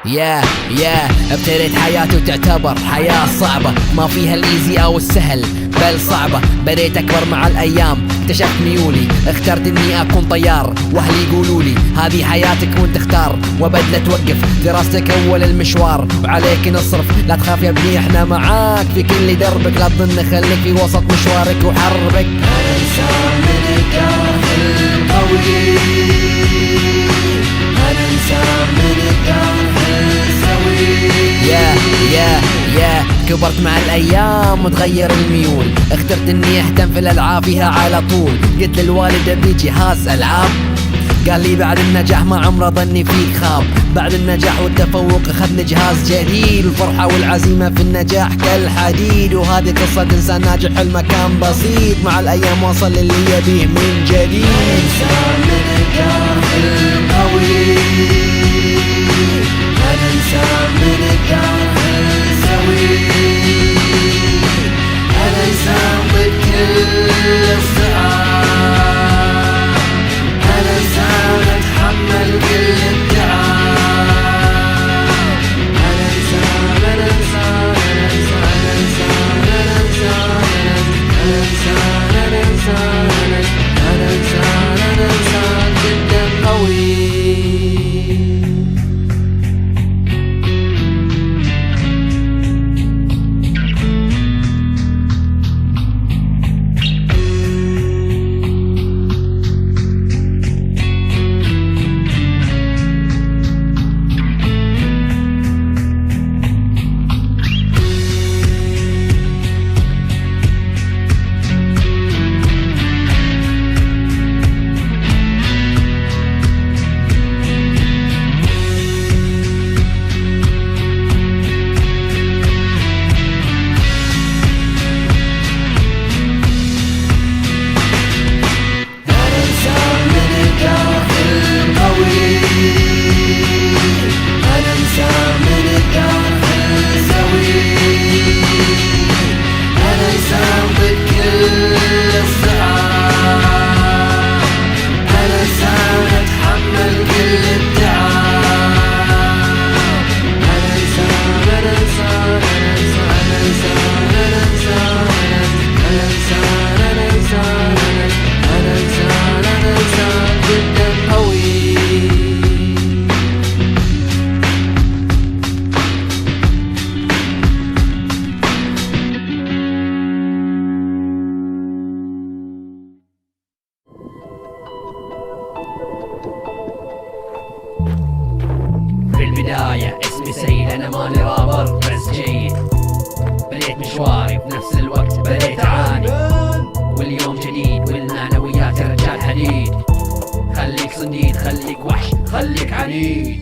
يا ابتديت حياتي وتعتبر حياة صعبة، ما فيها الايزي او السهل بل صعبة. بديت اكبر مع الايام، اكتشفت ميولي، اخترت اني اكون طيار. واهلي يقولولي هذه حياتك وانت اختار، وابد لا توقف دراستك اول المشوار، وعليك نصرف. لا تخاف يا ابني احنا معاك في كل دربك، لا تظن خليك في وسط مشوارك وحربك. انا انسان من الداخل قوي، انا انسان من الداخل سوي. يا كبرت مع الايام وتغير الميول، اخترت اني اهتم في الالعاب فيها على طول. قلت للوالد ابي جهاز العاب، قال لي بعد النجاح ما عمره ظني فيك خاب. بعد النجاح والتفوق اخذني جهاز جديد، والفرحة والعزيمة في النجاح كالحديد. وهذه قصة انسان ناجح حلمه كان بسيط، مع الايام وصل للي يبيه من جديد. انسان من الداخل قوي، انا انسان من الداخل سوي. انا انسان ضد كل الصعاب، انا انسان اتحمل كل التعب. انا انسان انا انسان انا انسان انا انسان انا انسان انا انسان انا انسان انا انسان جدا قوي. في البداية اسمي سيد، أنا ماني رابر بس جيد. بديت مشواري بنفس الوقت بديت أعاني، واليوم جديد والمعنويات يا رجال حديد. خليك صنديد، خليك وحش، خليك عنيد.